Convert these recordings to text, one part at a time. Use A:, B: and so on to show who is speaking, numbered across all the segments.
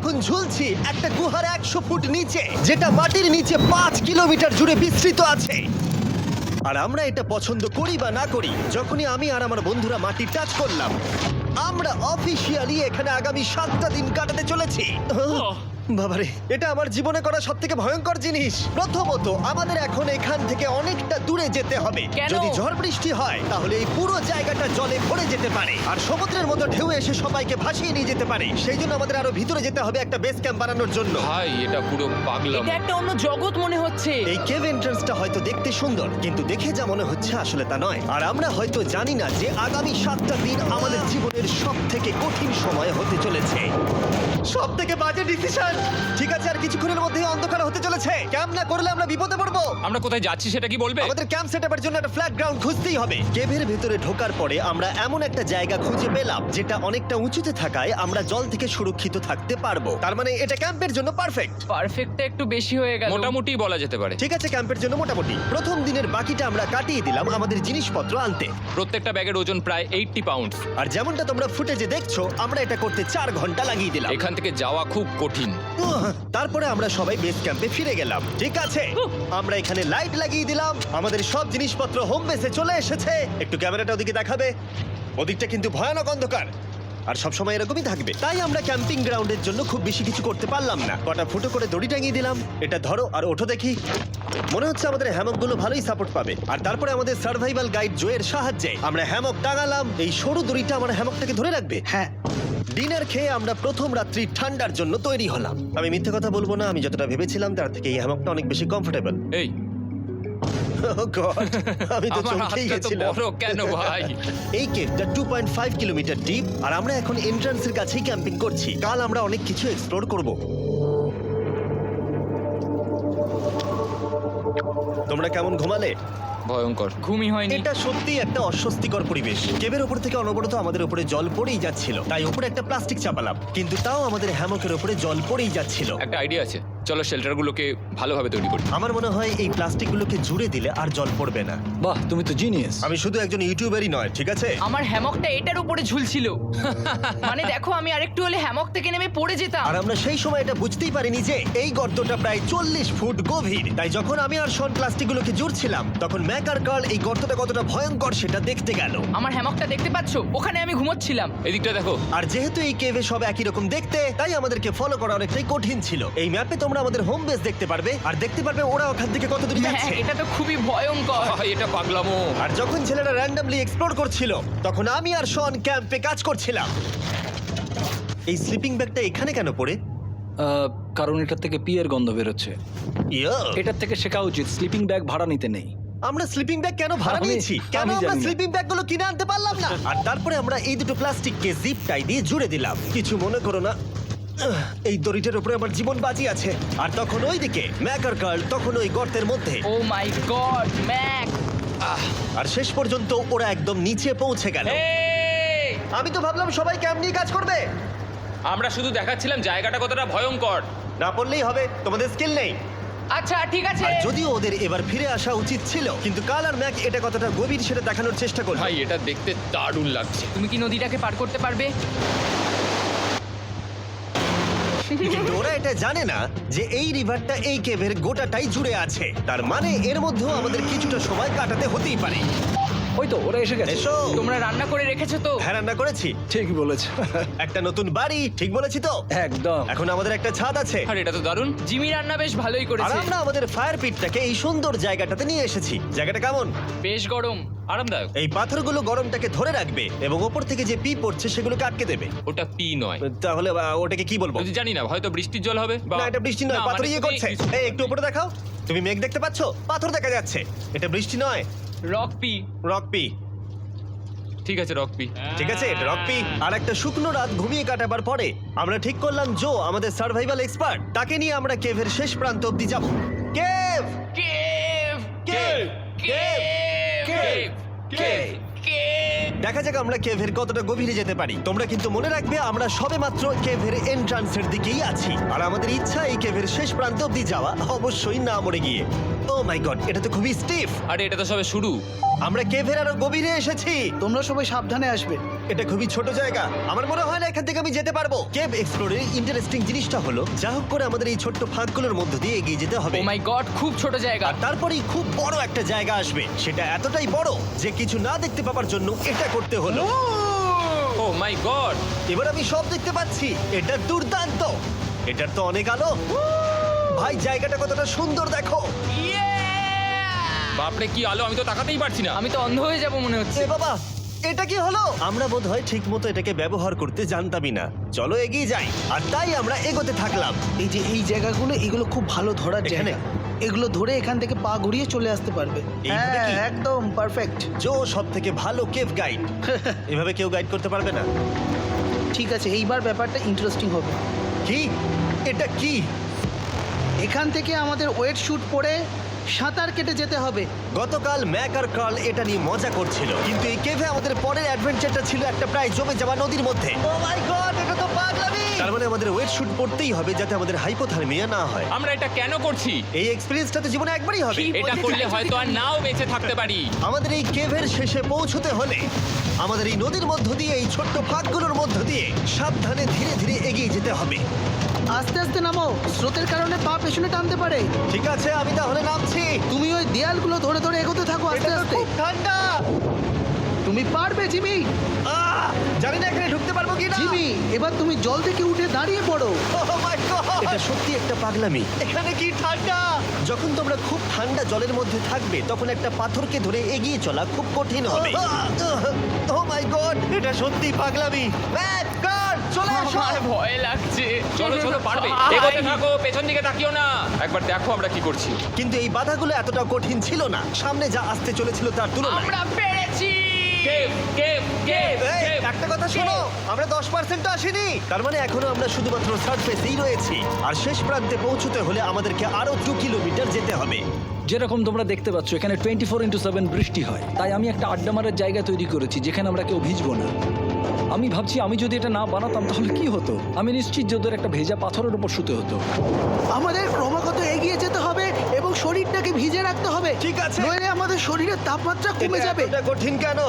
A: এখন ঝুলছি একটা গুহার 100 ফুট নিচে, যেটা মাটির নিচে 5 কিলোমিটার জুড়ে বিস্তৃত আছে। আর আমরা এটা পছন্দ করি বা না করি, যখনই আমি আর আমার বন্ধুরা মাটি টাচ করলাম, আমরা অফিসিয়ালি এখানে আগামী 7টা দিন কাটাতে চলেছি। বাবারে, এটা আমার জীবনে করা সবথেকে ভয়ঙ্কর জিনিস। প্রথমত, আমাদের এখন এখান থেকে অনেকটা দূরে যেতে হবে।
B: কেন?
A: যদি ঝড় বৃষ্টি হয় তাহলে এই পুরো জায়গাটা জলে ভরে যেতে পারে, আর সমুদ্রের মতো ঢেউ এসে সবাইকে ভাসিয়ে নিয়ে যেতে পারে। সেই জন্য আমাদের আরো ভিতরে যেতে হবে একটা বেস ক্যাম্প বানানোর জন্য।
C: ভাই এটা পুরো পাগলাম।
B: এটা একটা অন্য জগৎ মনে হচ্ছে।
A: এই কেভ এন্ট্রান্সটা হয়তো দেখতে সুন্দর, কিন্তু দেখে যা মনে হচ্ছে আসলে তা নয়। আর আমরা হয়তো জানি না যে আগামী 7টা দিন আমাদের জীবনের সব থেকে কঠিন সময় হতে চলেছে। সব থেকে বাজে ডিসিশন। ঠিক আছে, আর কিছুক্ষণের মধ্যেই অন্ধকার হতে চলেছে। ক্যাম্প না করলে আমরা বিপদে পড়বো।
C: আমরা কোথায় যাচ্ছি সেটা কি বলবে?
A: আমাদের ক্যাম্প সেটআপের জন্য একটা ফ্ল্যাট গ্রাউন্ড খুঁজতেই হবে। কেভের ভেতরে ঢোকার পরে আমরা এমন একটা জায়গা খুঁজে পেলাম যেটা অনেকটা উঁচুতে থাকায় আমরা জল থেকে সুরক্ষিত থাকতে পারবো। তার মানে এটা ক্যাম্পের জন্য পারফেক্ট।
B: পারফেক্টটা একটু বেশি হয়ে গেল।
C: মোটামুটি বলা যেতে পারে।
A: ঠিক আছে, ক্যাম্পের জন্য মোটামুটি। প্রথম দিনের বাকিটা আমরা কাটিয়ে দিলাম আমাদের জিনিসপত্র আনতে।
C: প্রত্যেকটা ব্যাগের ওজন প্রায় 80 পাউন্ডস।
A: আর যেমনটা তোমরা ফুটেজে দেখছো, আমরা এটা করতে 4 ঘন্টা লাগিয়ে দিলাম।
C: এখান থেকে যাওয়া খুব কঠিন।
A: তারপরে আমরা সবাই বেস ক্যাম্পে ফিরে গেলাম। ঠিক আছে, আমরা এখানে লাইট লাগিয়ে দিলাম। আমাদের সব জিনিসপত্র হোম বেসে চলে এসেছে। একটু ক্যামেরাটা ওদিকে দেখাবে? ওদিকটা কিন্তু ভয়ানক অন্ধকার, আর সবসময় এরকমই থাকবে। তাই আমরা ক্যাম্পিং গ্রাউন্ডের জন্য খুব বেশি কিছু করতে পারলাম না। কটা ফুটো করে দড়ি টাঙিয়ে দিলাম। এটা ধরো আর ওঠো দেখি। মনে হচ্ছে আমাদের হ্যামকগুলো ভালোই সাপোর্ট পাবে। আর তারপরে আমাদের সার্ভাইভাল গাইড জোয়ের সাহায্যে আমরা হ্যামক টাঙালাম। এই সরু দড়িটা আমার হ্যামকটাকে ধরে রাখবে।
D: হ্যাঁ,
A: ডিনার খেয়ে আমরা প্রথম রাত্রি ঠান্ডার জন্য তৈরি হলাম। আমি মিথ্যে কথা বলবো না, আমি যতটা ভেবেছিলাম তার থেকে এই হ্যামকটা অনেক বেশি কমফোর্টেবল।
C: এই
A: আমি তো
C: আমার
A: চমকেই
C: হাতটা তো
A: গেছিলাম।
C: বড় কেন ভাই?
A: এই কেভটা 2.5 কিলোমিটার ডিপ, আর আমরা এখন এন্ট্রান্সের কাছেই ক্যাম্পিং করছি। কাল আমরা অনেক কিছু এক্সপ্লোর করব। তোমরা কেমন ঘুমালে?
C: ভয়ঙ্কর।
B: ঘুমই হয়নি।
A: এটা সত্যি একটা অস্বস্তিকর পরিবেশ। কেবের উপর থেকে অনবরত আমাদের উপরে জল পড়েই যাচ্ছিল, তাই উপরে একটা প্লাস্টিক চাপালাম, কিন্তু তাও আমাদের হ্যামকের উপরে জল পড়েই যাচ্ছিল।
C: একটা আইডিয়া আছে, চলো শেল্টারগুলোকে ভালোভাবে তৈরি করি।
A: আমার মনে হয় এই প্লাস্টিকগুলোকে জুড়ে দিলে আর জল পড়বে না।
D: বাহ, তুমি তো জিনিয়াস।
A: আমি শুধু একজন ইউটিউবারই নয়, ঠিক আছে?
B: আমার হ্যামকটা এটার উপরে ঝুলছিল। মানে দেখো, আমি আরেকটু হলে হ্যামক থেকে নেমে পড়ে যেতাম।
A: আর আমরা সেই সময় এটা বুঝতেই পারিনি যে এই গর্তটা প্রায় 40 ফুট গভীর। তাই যখন আমি আর শন প্লাস্টিকগুলোকে জুড়ছিলাম, তখন ম্যাক আর কার্ল এই গর্তটা কতটা ভয়ঙ্কর সেটা দেখতে গেল।
B: আমার হ্যামকটা দেখতে পাচ্ছো? ওখানে আমি ঘুমোচ্ছিলাম।
C: এদিকটা দেখো।
A: আর যেহেতু এই কেভে সব একই রকম দেখতে, তাই আমাদেরকে ফলো করা অনেকটাই কঠিন ছিল। এই ম্যাপে তোমরা আমাদের হোম বেস দেখতে পারবে, আর দেখতে পারবে ওরা ওখান থেকে কত দূর
B: হ্যাঁ,
A: যাচ্ছে।
B: এটা তো খুবই ভয়ঙ্কর।
C: ভাই এটা পাগলামো।
A: আর যখন ছেলেরা র্যান্ডমলি এক্সপ্লোর করছিল, তখন আমি আর শন ক্যাম্পে কাজ করছিলাম। এই স্লিপিং ব্যাগটা এখানে কেন পড়ে?
D: কারণ এটার থেকে পিয়ের গন্ধ বেরোচ্ছে।
A: ইয়া,
D: এটার থেকে শেখা উচিত স্লিপিং ব্যাগ ভাড়া নিতে নেই।
A: আমরা স্লিপিং ব্যাগ কেন ভাড়া
D: আমি-
A: নিয়েছি? কেন
D: আমি
A: আমরা
D: জানি না।
A: স্লিপিং ব্যাগগুলো কিনে আনতে পারলাম না? আর তারপরে আমরা এই দুটো প্লাস্টিককে জিপ টাই দিয়ে জুড়ে দিলাম। কিছু মনে করো না, এই দড়িটার উপরে আমার জীবন বাজি আছে। আর তখন ওইদিকে ম্যাক আর কার্ল তখন ওই গর্তের মধ্যে।
B: ও মাই গড, ম্যাক!
A: আর শেষ পর্যন্ত ওরা একদম নিচে পৌঁছে গেল।
C: এই!
A: আমি তো ভাবলাম সবাই ক্যাম্প নিয়ে কাজ করবে।
C: আমরা শুধু দেখাচ্ছিলাম জায়গাটা কতটা ভয়ঙ্কর।
A: না পড়লেই হবে, তোমাদের স্কিল নেই।
B: আচ্ছা ঠিক আছে।
A: আর যদিও ওদের এবার ফিরে আসা উচিত ছিল, কিন্তু কাল আর ম্যাক এটা কতটা গভীর সেটা দেখানোর চেষ্টা করলো।
C: ভাই এটা দেখতে দারুণ লাগছে।
B: তুমি কি নদীটাকে পার করতে পারবে?
A: কিন্তু ওরা এটা জানে না যে এই রিভারটা এই কেভের গোটাটাই জুড়ে আছে। তার মানে এর মধ্যেও আমাদের কিছুটা সময় কাটাতে হতেই পারে।
D: ওই তো ওরা এসে গেছে।
A: এসো।
B: তোমরা রান্না করে রেখেছো তো?
A: হ্যাঁ, রান্না করেছি।
D: ঠিক বলেছ।
A: একটা নতুন বাড়ি, ঠিক বলেছি তো?
D: একদম।
A: এখন আমাদের একটা ছাদ আছে।
C: আর এটা তো দারুণ।
B: জিমি রান্না বেশ ভালোই
A: আর
B: করেছে।
A: আমরা আমাদের ফায়ার পিটটাকে এই সুন্দর জায়গাটাতে নিয়ে এসেছি। জায়গাটা কেমন?
B: বেশ গরম।
C: আরামদায়ক।
A: এই পাথরগুলো গরমটাকে ধরে রাখবে এবং ওপর থেকে যে পি পড়ছে সেগুলোকে আটকে দেবে।
C: ওটা পি নয়।
A: তাহলে ওটাকে কি বলবো?
C: যদি জানি না, হয়তো বৃষ্টির জল হবে বা
A: না, এটা বৃষ্টি নয়,
C: না,
A: পাথর
C: মানে
A: ইয়ে
C: তুমি-
A: করছে। এই একটু উপরে দেখাও। তুমি মেঘ দেখতে পাচ্ছো? পাথর দেখা যাচ্ছে। এটা বৃষ্টি নয়,
B: রক পি।
A: Rock P.
C: ঠিক আছে, রক পি।
A: ঠিক আছে, এটা রক পি। আর একটা শুকনো রাত ঘুমিয়ে কাটাবার পরে আমরা ঠিক করলাম জো আমাদের সার্ভাইভাল এক্সপার্ট, তাকে নিয়ে আমরা কেভের শেষ প্রান্ত অব্দি যাব। Cave,
B: cave!
A: Cave,
B: cave!
A: Cave, cave.
B: Cave!
A: দেখা যাক আমরা কেভের কতটা গভীরে যেতে পারি। তোমরা কিন্তু মনে রাখবে আমরা সবেমাত্র কেভের এন্ট্রান্সের দিকেই আছি, আর আমাদের ইচ্ছা এই কেভের শেষ প্রান্ত অব্দি যাওয়া, অবশ্যই না মরে গিয়ে। ও মাই গড, এটা তো খুবই স্টিফ।
C: আরে এটা তো সবে শুরু।
A: আমরা কেভের আরো গভীরে এসেছি।
D: তোমরা সবাই সাবধানে আসবে।
A: এটা খুবই ছোট জায়গা, আমার মনে হয় না এখান থেকে আমি যেতে পারবো। কেভ এক্সপ্লোরের ইন্টারেস্টিং জিনিসটা হলো যা হোক করে আমাদের এই ছোট্ট ফাঁকগুলোর মধ্য দিয়ে এগিয়ে যেতে হবে,
B: ও মাই গড, খুব ছোট জায়গা।
A: আর তারপরেই খুব বড় একটা জায়গা আসবে, সেটা এতটাই বড় যে কিছু না দেখতে পাওয়ার জন্য এটা করতে হলো।
C: ও মাই গড!
A: এবার আমি সব দেখতে পাচ্ছি, এটা দুর্দান্ত। এটার তো অনেক আলো। ভাই জায়গাটা কতটা সুন্দর দেখো।
C: বাপরে কি আলো, আমি তো তাকাতেই পারছি না।
B: আমি তো অন্ধ হয়ে যাব মনে হচ্ছে।
A: এ বাবা, এটা কি হলো? আমরা বোধহয় ঠিক মতো এটাকে ব্যবহার করতে জানতামই না। চলো এগিয়ে যাই, আর তাই আমরা এগোতে থাকলাম।
E: এই যে এই জায়গাগুলো, এগুলো খুব ভালো ধরার
A: এখানে?
E: জায়গা। এগুলো ধরে এখান থেকে পা ঘুরিয়ে চলে আসতে পারবে।
A: এইভাবে
E: হ্যাঁ,
A: কি?
E: একদম পারফেক্ট।
A: জো সব থেকে ভালো কেভ গাইড। এভাবে কেউ গাইড করতে পারবে না।
E: ঠিক আছে, এইবার ব্যাপারটা ইন্টারেস্টিং হবে।
A: কি? এটা কি?
E: এখান থেকে আমাদের ওয়েট শুট পরে সাঁতার কেটে যেতে হবে।
A: গতকাল ম্যাক আর কার্ল এটা নিয়ে মজা করছিল, কিন্তু এই কেভে আমাদের পরের অ্যাডভেঞ্চারটা ছিল একটা প্রায় জমে যাওয়া নদীর মধ্যে। ও মাই গড, এটা তো পাগলামি! তার মানে আমাদের ওয়েট শুট পড়তেই হবে যাতে আমাদের হাইপোথার্মিয়া না হয়।
C: আমরা এটা কেন করছি?
A: এই এক্সপেরিয়েন্সটা তো জীবনে একবারই হবে।
C: এটা করলে হয়তো আর নাও বেঁচে থাকতে পারি।
A: আমাদের এই কেভের শেষে পৌঁছতে হলে আমাদের এই নদীর মধ্য দিয়ে, এই ছোট্ট ফাঁকগুলোর মধ্য দিয়ে সাবধানে ধীরে ধীরে এগিয়ে যেতে হবে।
E: আস্তে আস্তে নামো, স্রোতের কারণে পা পেছনে টানতে পারে।
A: ঠিক আছে, আমি তাহলে নামছি।
E: তুমি ওই দেয়ালগুলো ধরে ধরে এগোতে থাকো আস্তে
A: এটা তো
E: আস্তে।
A: খুব ঠান্ডা।
E: তুমি পারবে জিমি।
A: জানি না এখানে ঢুকতে পারবো কি না।
E: জিমি, এবার তুমি জল থেকে উঠে দাঁড়িয়ে পড়ো।
A: এটা সত্যি একটা পাগলামি। এখানে কি ঠান্ডা! যখন তোমরা খুব ঠান্ডা জলের মধ্যে থাকবে তখন একটা পাথরকে ধরে এগিয়ে চলা খুব কঠিন হবে। ও মাই গড, এটা সত্যি পাগলামি। ম্যাক, কার্ল, চলে আসো।
B: আমার ভয় লাগছে।
C: চলো চলো, পারবে।
B: ভাই।
C: এগোতে থাকো, পেছন দিকে তাকিও না। একবার দেখো আমরা কি করছি।
A: কিন্তু এই বাধাগুলো এতটা কঠিন ছিল না সামনে যা আসতে চলেছিল তার তুলনায়।
B: আমরা পেরেছি।
C: কেভ কেভ কেভ
A: এই,
C: কেভ।
A: একটা কথা শোনো, আমরা 10% আসিনি। তার মানে এখনো আমরা শুধুমাত্র সার্ফেসেই রয়েছি, আর শেষ প্রান্তে পৌঁছতে হলে আমাদেরকে আরো 2 কিলোমিটার যেতে হবে।
D: যেরকম তোমরা দেখতে পাচ্ছ এখানে 24/7 বৃষ্টি হয়, তাই আমি একটা আড্ডা মারার জায়গা তৈরি করেছি যেখানে আমরা কেউ ভিজবো না। আমি ভাবছি আমি যদি এটা না বানাতাম তাহলে কি হতো। আমি নিশ্চিত যে ওদের একটা ভেজা পাথরের উপর শুতে হতো।
E: আমাদের ক্রমাগত এগিয়ে যেতে হবে এবং শরীরটাকে ভিজে রাখতে হবে।
A: ঠিক আছে।
E: নইলে আমাদের শরীরের তাপমাত্রা কমে
A: এটা
E: যাবে।
A: এতটা কঠিন কেন?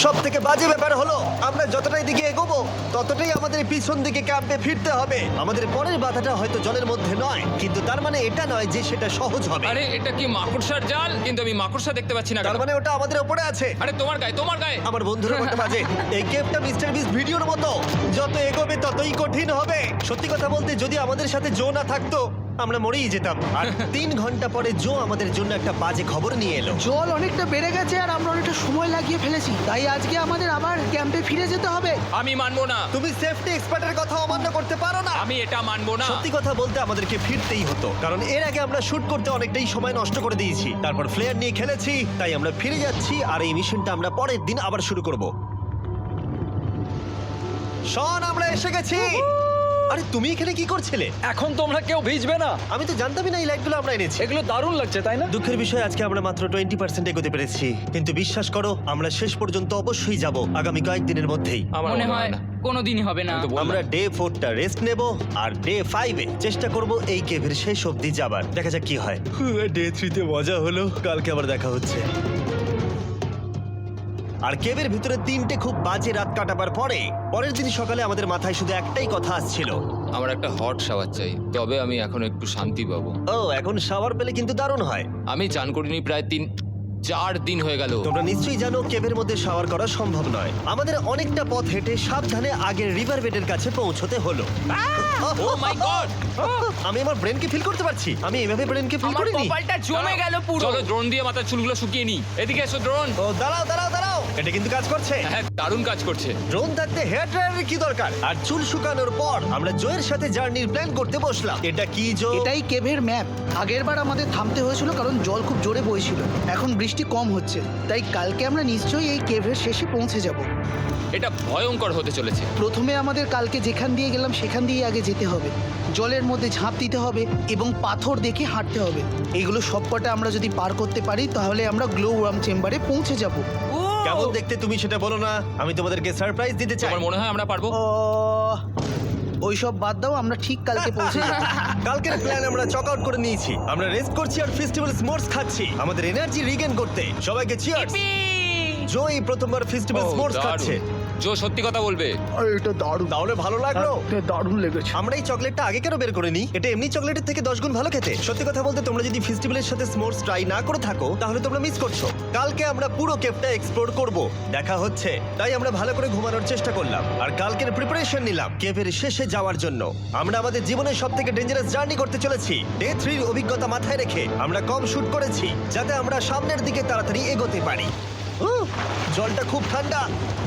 A: সব থেকে বাজে ব্যাপার হলো আমরা যতটাই দিকে এগোবো ততটাই আমাদের পিছন দিকে ক্যাম্পে ফিরতে হবে। আমাদের পরের বাধাটা হয়তো জলের মধ্যে নয়, কিন্তু তার মানে এটা নয় যে সেটা সহজ হবে।
C: আরে এটা কি মাকড়সার জাল? কিন্তু আমি মাকড়সা দেখতে পাচ্ছি না।
A: তার
C: কেন?
A: মানে ওটা আমাদের উপরে আছে।
C: আরে তোমার গায়ে, তোমার গায়ে।
A: আমার বন্ধুরা বলতে বাজে, এই গেমটা মিস্টার বিস ভিডিওর মতো, যত এগোবে ততই কঠিন হবে। সত্যি কথা বলতে যদি আমাদের সাথে জো না থাকতো আমরা মরেই যেতাম। আর 3 ঘন্টা পরে জো আমাদের জন্য একটা বাজে খবর নিয়ে এলো।
E: জল অনেকটা বেড়ে গেছে আর আমরা অনেকটা সময় লাগিয়ে ফেলেছি, তাই আজকে আমাদের আবার ক্যাম্পে ফিরে যেতে হবে।
C: আমি মানবো না।
A: তুমি সেফটি এক্সপার্টের কথা অমান্য করতে পারো না।
C: আমি এটা মানবো না।
A: সত্যি কথা বলতে আমাদেরকে ফিরতেই হতো, কারণ এর আগে আমরা শুট করতে অনেকটাই সময় নষ্ট করে দিয়েছি, তারপর ফ্লেয়ার নিয়ে খেলেছি, তাই আমরা ফিরে যাচ্ছি আর এই মিশনটা আমরা পরের দিন আবার শুরু করব। শন, আমরা এসে গেছি। আরে তুমি এখানে কি করছিলে?
D: এখন তোমরা কেউ ভিজবে না।
A: আমি তো জানতামই না এই লাইটগুলো আমরা এনেছি।
D: এগুলো দারুণ লাগছে তাই না?
A: দুঃখের বিষয় আজকে আমরা মাত্র 20% এগোতে পেরেছি, কিন্তু বিশ্বাস করো আমরা শেষ পর্যন্ত অবশ্যই যাব আগামী কয়েকদিনের মধ্যেই।
C: আমার
B: মনে হয় কোনোদিনই হবে না।
C: আমি তো বললাম।
A: আমরা ডে 4টা রেস্ট নেব আর ডে 5 এ চেষ্টা করব এই কেভের শেষ অবধি যাবার। দেখা যাক কি হয়। ডে 3 তে মজা হলো, কালকে আবার দেখা হচ্ছে। আর কেভের ভিতরে 3টে খুব বাজে রাত কাটাবার পরে পরের দিন সকালে আমাদের মাথায় শুধু একটাই কথা আসছিল,
C: আমার একটা হট শাওয়ার চাই, তবে আমি এখন একটু শান্তি পাবো।
A: ও এখন শাওয়ার পেলে কিন্তু দারুণ হয়।
C: আমি চান করিনি প্রায় 3-4 দিন হয়ে গেল।
A: তোমরা নিশ্চয়ই জানো কেভের মধ্যে শাওয়ার করা সম্ভব নয়। আমাদের অনেকটা পথ হেঁটে সাবধানে আগের রিভার বেডের কাছে পৌঁছতে হলো।
C: ও মাই গড!
A: আমি আমার ব্রেনকে ফিল করতে পারছি। আমি এভাবে ব্রেনকে ফিল
B: আমার
A: করিনি।
B: কপালটা জমে গেল পুরো।
C: চলো ড্রোন দিয়ে মাথার চুলগুলো শুকিয়ে নি। এদিকে এসো ড্রোন।
A: ও দাঁড়াও দাঁড়াও দাঁড়াও, এটা কিন্তু কাজ করছে।
C: হ্যাঁ, দারুণ কাজ করছে।
A: ড্রোন থাকতে হেয়ার ড্রায়ারের কি দরকার? আর চুল শুকানোর পর আমরা জোয়ের সাথে জার্নির প্ল্যান করতে বসলাম। এটা কি জো?
E: এটাই কেভের ম্যাপ। আগেরবার আমাদের থামতে হয়েছিল কারণ জল খুব জোরে বইছিল। এখন বৃষ্টি কম হচ্ছে, তাই কালকে আমরা নিশ্চয়ই এই কেভের শেষে পৌঁছে যাব।
C: এটা ভয়ঙ্কর হতে চলেছে।
E: প্রথমে আমাদের কালকে যেখান দিয়ে গেলাম সেখান দিয়ে আগে যেতে হবে। জলের মধ্যে ঝাঁপ দিতে হবে এবং পাথর দেখে হাঁটতে হবে। এগুলো সবকটা আমরা যদি পার করতে পারি তাহলে আমরা গ্লো ওয়ার্ম চেম্বারে পৌঁছে যাব।
A: কেমন দেখতে তুমি সেটা বলো না, আমি তোমাদেরকে সারপ্রাইজ দিতে চাই।
C: আমার মনে হয় আমরা পারবো।
E: ওইসব বাদ দাও, আমরা ঠিক কালকে পৌঁছে যাবো।
A: কালকের প্ল্যান আমরা চক আউট করে নিয়েছি। আমরা রেস্ট করছি আর ফেস্টিভ্যাল স্মোর্টস খাচ্ছি আমাদের এনার্জি রিগেন করতে। সবাইকে চিয়ার্স।
B: Yippee!
A: জো এই প্রথমবার ফেস্টিভ্যাল
C: ও,
A: স্মোর্টস
C: দারুণ।
A: খাচ্ছে।
C: জো সত্যি কথা বলবে।
E: এটা দারুণ,
A: তাহলে ভালো লাগলো?
E: দারুণ লেগেছে।
A: আমরা এই চকলেটটা আগে কেন বের করিনি? এটা এমনি চকলেটের থেকে 10 গুণ ভালো খেতে। সত্যি কথা বলতে তোমরা যদি ফেস্টিভ্যালের সাথে স্মোর্টস ট্রাই না করে থাকো তাহলে তোমরা মিস করছো। কালকে আমরা পুরো কেভটা এক্সপ্লোর করব, দেখা হচ্ছে। তাই আমরা ভালো করে ঘুমানোর চেষ্টা করলাম আর কালকের প্রিপারেশন নিলাম কেভের শেষে যাওয়ার জন্য। আমরা আমাদের জীবনের সবথেকে ডেঞ্জারাস জার্নি করতে চলেছি। ডে 3 এর অভিজ্ঞতা মাথায় রেখে আমরা কম শুট করেছি যাতে আমরা সামনের দিকে তাড়াতাড়ি এগোতে পারি। জলটা খুব ঠান্ডা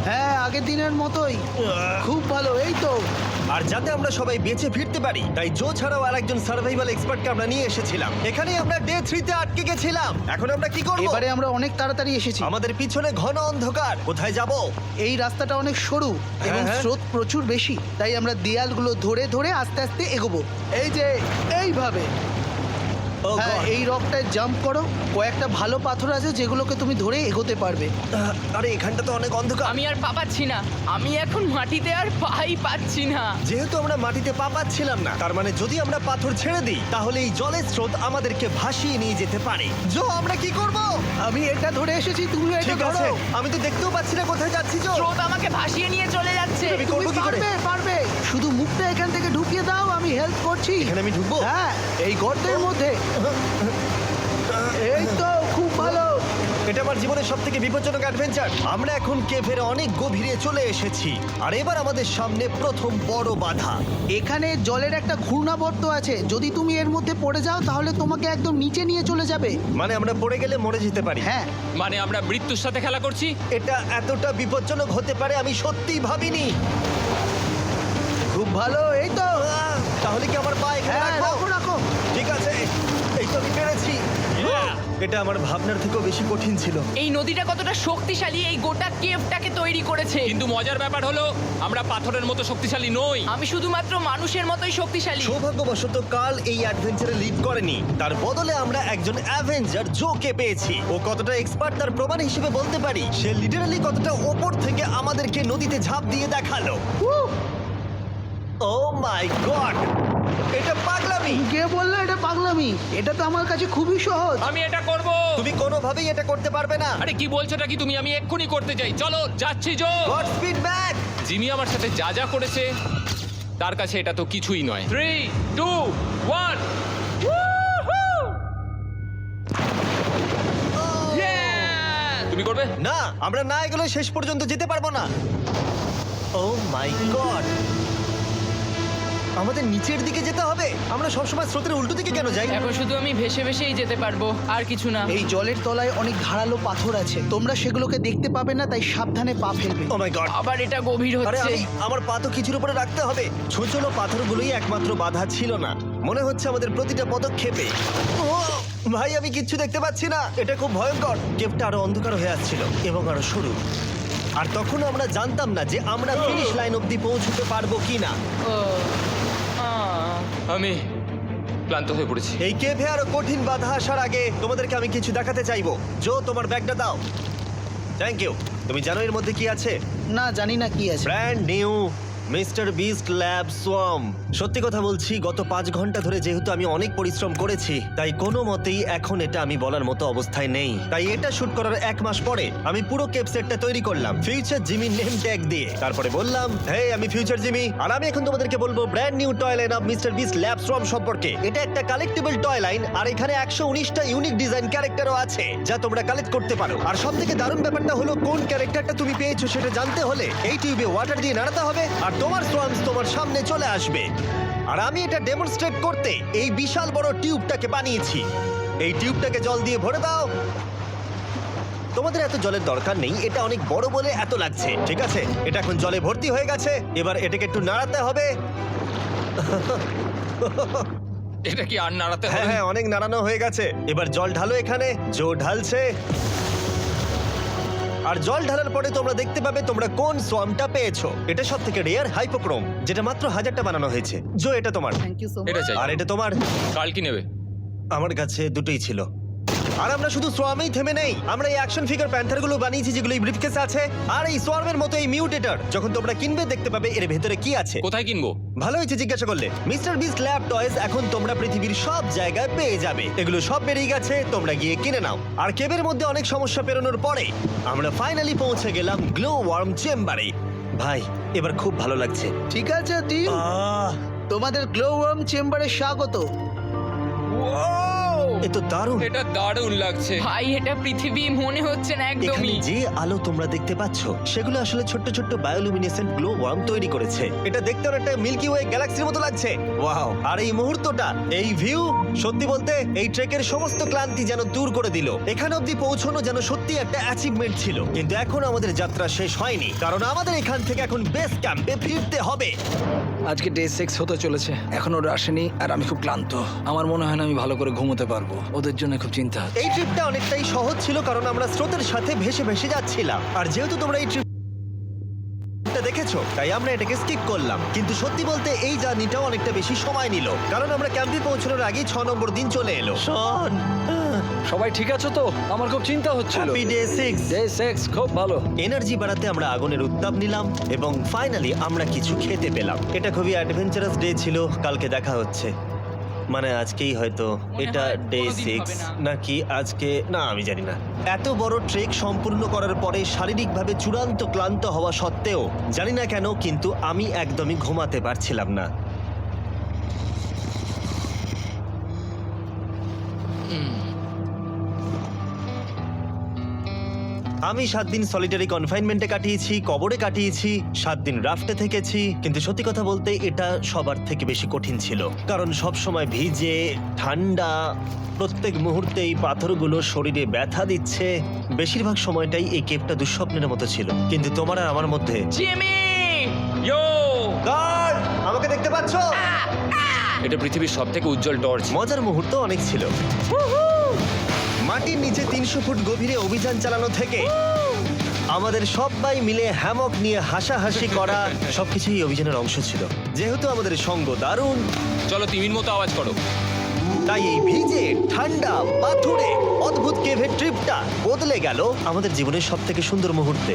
E: হ্যাঁ, আগের দিনের মতোই, খুব ভালো। এই তো
A: আর যাতে আমরা সবাই বেঁচে ফিরতে পারি তাই জো ছাড়াও আরেকজন সার্ভাইভাল এক্সপার্টকে আমরা নিয়ে এসেছিলাম। এখানেই আমরা ডে 3 তে আটকে গেছিলাম। এখন আমরা কি করব?
E: এবারে আমরা অনেক তাড়াতাড়ি এসেছি।
A: আমাদের পিছনে ঘন অন্ধকার, কোথায় যাব?
E: এই রাস্তাটা অনেক সরু এবং
A: হ্যাঁ।
E: স্রোত প্রচুর বেশি, তাই আমরা দেয়ালগুলো ধরে ধরে আস্তে আস্তে এগোবো। এই যে এইভাবে।
A: ও
E: হ্যাঁ,
A: God!
E: এই রকটায় জাম্প করো। কয়েকটা ভালো পাথর আছে যেগুলোকে তুমি ধরে এগোতে পারবে।
A: আরে এখানটা তো অনেক অন্ধকার।
B: আমি আর পা পাচ্ছি না, আমি এখন মাটিতে আর পাই পাচ্ছি না।
A: যেহেতু আমরা মাটিতে পা পাচ্ছিলাম না, তার মানে যদি আমরা পাথর ছেড়ে দিই তাহলে এই জলের স্রোত আমাদেরকে ভাসিয়ে নিয়ে যেতে পারে। জো, আমরা কি করব?
E: আমি এটা ধরে এসেছি, তুমি এটা
A: ঠিক আছে,
E: ধরো।
A: আমি তো দেখতেও পাচ্ছি না কোথায় যাচ্ছি। জো,
B: স্রোত আমাকে ভাসিয়ে নিয়ে চলে যাচ্ছে।
A: আমি
E: তুমি
A: করবো কি করে?
E: পারবে, পারবে। শুধু মুখটা এখান থেকে ঢুকিয়ে দাও, আমি হেল্প করছি।
A: এখানে আমি ঢুকবো?
E: হ্যাঁ, এই গর্তের মধ্যে। এই তো, খুব ভালো।
A: এটা আমার জীবনের সবথেকে বিপজ্জনক অ্যাডভেঞ্চার। আমরা এখন কেভের অনেক গভীরে চলে এসেছি আর এবার আমাদের সামনে প্রথম বড় বাধা।
E: এখানে জলের একটা ঘূর্ণাবর্ত আছে, যদি তুমি এর মধ্যে পড়ে যাও তাহলে তোমাকে একদম নিচে নিয়ে চলে যাবে।
A: মানে আমরা পড়ে গেলে মরে যেতে পারি।
E: হ্যাঁ,
C: মানে আমরা মৃত্যুর সাথে খেলা করছি।
A: এটা এতটা বিপজ্জনক হতে পারে আমি সত্যিই ভাবিনি।
E: খুব ভালো। এই তো,
A: তাহলে কি আমার পা এখানে
E: হ্যাঁ,
A: রাখবো?
E: রাখো রাখো।
A: ঠিক আছে, এই তো আমি পেরেছি। এটা আমার ভাবনার থেকেও বেশি কঠিন ছিল।
B: এই নদীটা কতটা শক্তিশালী এই গোটা কেভটাকে তৈরি করেছে।
C: কিন্তু মজার ব্যাপার হলো আমরা পাথরের মতো শক্তিশালী নই।
B: আমি শুধুমাত্র মানুষের মতোই শক্তিশালী।
A: সৌভাগ্যবশত কাল এই অ্যাডভেঞ্চারে লিড করেনি, তার বদলে আমরা একজন অ্যাভেঞ্জার জোকে পেয়েছি। ও কতটা এক্সপার্ট তার প্রমাণ হিসেবে বলতে পারি। সে লিটারালি কতটা ওপর থেকে আমাদেরকে নদীতে ঝাঁপ দিয়ে দেখালো। ও মাই গড, এটা পাগলামি।
E: কে বললো এটা পাগলামি? এটা তো আমার কাছে খুবই সহজ।
C: আমি এটা করব।
A: তুমি কোনোভাবেই এটা করতে পারবে না।
C: আরে কি বলছোটা কি তুমি? আমি এক্ষুনি করতে চাই। চলো যাচ্ছি Joe.
A: Godspeed back.
C: Jimmy আমার সাথে যা যা করেছে তার কাছে এটা তো কিছুই নয়। 3, 2, 1। তুমি করবে?
A: না, আমরা না এগুলো শেষ পর্যন্ত যেতে পারবো না। ও মাই গড, আমাদের নিচের দিকে যেতে হবে। আমরা সবসময় স্রোতের উল্টো দিকে কেন যাই?
B: এখন শুধু আমি ভেসে ভেসেই যেতে পারবো, আর কিছু না।
E: এই জলের তলায় অনেক ধারালো পাথর আছে, তোমরা সেগুলোকে দেখতে পাবে না, তাই সাবধানে পা ফেলবে।
A: ও মাই গড,
B: আবার এটা গভীর
A: আরে
B: হচ্ছে।
A: আমার পা তো কিছুর উপরে রাখতে হবে। ছোট পাথরগুলোই একমাত্র বাধা ছিল না, মনে হচ্ছে আমাদের প্রতিটা পদক্ষেপে। ও ভাই, আমি কিচ্ছু দেখতে পাচ্ছি না। এটা খুব ভয়ঙ্কর। কেভটা আরো অন্ধকার হয়ে আসছিল এবং আরো সরু। আর তখন আমরা জানতাম না যে আমরা ফিনিশ লাইন অবধি পৌঁছতে পারবো কিনা।
B: ও, আহ।
C: আমি ক্লান্ত হয়ে পড়েছি।
A: এই কেভে আরো কঠিন বাধা আসার আগে তোমাদেরকে আমি কিছু দেখাতে চাইবো। জো, তোমার ব্যাগটা দাও। Thank you. তুমি জানো এর মধ্যে কি আছে?
E: না, জানি না কি আছে।
A: Brand new mister beast lab swamp. সত্যি কথা বলছি, গত 5 ঘন্টা ধরে যেহেতু আমি অনেক পরিশ্রম করেছি, তাই কোনো মতেই এখন এটা আমি বলার মতো অবস্থায় নেই। তাই এটা শুট করার 1 মাস পরে আমি পুরো কেপ সেটটা তৈরি করলাম ফিউচার জিমি নেম ট্যাগ দিয়ে। তারপরে বললাম, হে, আমি ফিউচার জিমি, আর আমি এখন তোমাদেরকে বলবো brand new toy line of mister beast lab swamp সম্পর্কে। এটা একটা কালেক্টিবল টয় লাইন, আর এখানে 119টা ইউনিক ডিজাইন ক্যারেক্টারও আছে যা তোমরা কালেক্ট করতে পারো। আর সবথেকে দারুণ ব্যাপারটা হলো, কোন ক্যারেক্টারটা তুমি পেয়েছো সেটা জানতে হলে এই টিউবে ওয়াটার দিয়ে নাড়াতে হবে আর তোমার সোয়ামস তোমার সামনে চলে আসবে। আর আমি এটা ডেমনস্ট্রেট করতে এই বিশাল বড় টিউবটাকে বানিয়েছি। এই টিউবটাকে জল দিয়ে ভরে দাও। তোমাদের এত জলের দরকার নেই, এটা অনেক বড় বলে এত লাগছে। ঠিক আছে, এটা এখন জলে ভর্তি হয়ে গেছে। এবার এটাকে একটু নাড়াতে হবে।
C: এটা কি আর নাড়াতে
A: হ্যাঁ
C: হবে?
A: হ্যাঁ, অনেক নাড়ানো হয়ে গেছে। এবার জল ঢালো এখানে। জো ঢালছে। আর জল ঢালার পরে তোমরা দেখতে পাবে তোমরা কোন সোয়ামটা পেয়েছো। এটা সব থেকে রেয়ার হাইপোক্রোম, যেটা মাত্র 1000টা বানানো হয়েছে। জো, এটা তোমার।
E: Thank you so much.
C: এটা চাই।
A: আর এটা তোমার।
C: কাল কি নেবে?
A: আমার কাছে দুটোই ছিল। আর আমরা শুধু সোয়ামেই থেমে নেই, আমরা এই অ্যাকশন ফিগার প্যান্থার গুলো বানিয়েছি যেগুলো এই ব্রিফকেসে আছে, আর এই সোয়ার্মের মতো এই মিউটেটর। যখন তোমরা কিনবে দেখতে পাবে এর ভেতরে কি আছে।
C: কোথায় কিনবো?
A: ভালো হয়েছে জিজ্ঞাসা করলে। মিস্টার বিস্ট ল্যাব টয়েস এখন তোমরা পৃথিবীর সব জায়গায় পেয়ে যাবে। এগুলো সব বেরিয়ে গেছে, তোমরা গিয়ে কিনে নাও। আর কেবের মধ্যে অনেক সমস্যা পেরোনোর পরে আমরা ফাইনালি পৌঁছে গেলাম গ্লো ওয়ার্ম চেম্বারে। ভাই এবার খুব ভালো লাগছে।
E: ঠিক আছে টিম,
A: আহ,
E: তোমাদের গ্লো ওয়ার্ম চেম্বারে স্বাগত।
A: এ তো দারুণ।
C: এটা দারুণ লাগছে।
B: ভাই এটা পৃথিবী মনে হচ্ছে না
A: এখানে
B: একদমই।
A: যে আলো তোমরা দেখতে পাচ্ছ সেগুলো আসলে ছোট্ট ছোট্ট বায়োলুমিনেসেন্ট গ্লো ওয়ার্ম তৈরি করেছে। এটা দেখতে অনেকটা মিল্কি ওয়ে গ্যালাক্সির মতো লাগছে। ওয়াও! আর এই মুহূর্তটা, এই ভিউ, সত্যি বলতে এই ট্রেকের সমস্ত ক্লান্তি যেন দূর করে দিল। এখান অবধি পৌঁছানো যেন সত্যি একটা অ্যাচিভমেন্ট ছিল। কিন্তু এখন আমাদের যাত্রা শেষ হয়নি, কারণ আমাদের এখান থেকে এখন বেস ক্যাম্পে ফিরতে হবে।
D: আজকে ডে 6 হতে চলেছে, এখনো ওরা আসেনি আর আমি খুব ক্লান্ত। আমার মনে হয় না আমি ভালো করে ঘুমোতে পারবো। ওদের জন্য খুব চিন্তা হচ্ছে।
A: এই ট্রিপটা অনেকটাই সহজ ছিল কারণ আমরা স্রোতের সাথে ভেসে ভেসে যাচ্ছিলাম। আর যেহেতু তোমরা এই ট্রিপটা দেখেছো তাই আমরা এটাকে স্কিপ করলাম। কিন্তু সত্যি বলতে এই জার্নিটাও অনেকটা বেশি সময় নিল, কারণ আমরা ক্যাম্পে পৌঁছানোর আগেই 6 নম্বর দিন চলে এলো। শন,
D: সবাই ঠিক আছে তো? আমার খুব চিন্তা হচ্ছিল।
A: Happy day 6।
D: ডে 6 খুব ভালো।
A: এনার্জি বাড়াতে আমরা আগুনের উত্তাপ নিলাম এবং ফাইনালি আমরা কিছু খেতে পেলাম। এটা খুবই অ্যাডভেঞ্চারাস ডে ছিল। কালকে দেখা হচ্ছে, মানে আজকেই হয়তো।
B: মনে
A: এটা
B: হয়
A: ডে
B: কোনোদিন
A: 6
B: হবে না।
A: নাকি আজকে, না আমি জানি না। এত বড় ট্রেক সম্পূর্ণ করার পরে শারীরিকভাবে চূড়ান্ত ক্লান্ত হওয়া সত্ত্বেও জানি না কেন কিন্তু আমি একদমই ঘুমাতে পারছিলাম না। আমি 7 দিন সলিটারি কনফাইনমেন্টে কাটিয়েছি, কবরে কাটিয়েছি, 7 দিন রাফটে থেকেছি। কিন্তু সত্যি কথা বলতে এটা সবার থেকে বেশি কঠিন ছিল, কারণ সব সময় ভিজে, ঠান্ডা, প্রত্যেক মুহূর্তে এই পাথরগুলো শরীরে ব্যথা দিচ্ছে। বেশিরভাগ সময়টাই এই কেভটা দুঃস্বপ্নের মতো ছিল। কিন্তু তোমার আর আমার মধ্যে
B: জিমি!
C: ইয়ো!
A: গার্ড, আমাকে দেখতে পাচ্ছ?
C: এটা পৃথিবীর সবথেকে উজ্জ্বল টর্চ।
A: মজার মুহূর্ত অনেক ছিল। মাটির নিচে 300 ফুট গভীরে অভিযান চালানো থেকে আমাদের সবাই মিলে হ্যামক নিয়ে হাসাহাসি করা সবকিছুই এই অভিযানের অংশ ছিল। যেহেতু আমাদের সঙ্গ দারুণ,
C: চলো তিমির মতো আওয়াজ করো।
A: তাই এই ভিজে, ঠান্ডা, পাথুরে অদ্ভুত কেভের ট্রিপটা বদলে গেল আমাদের জীবনের সব থেকে সুন্দর মুহূর্তে।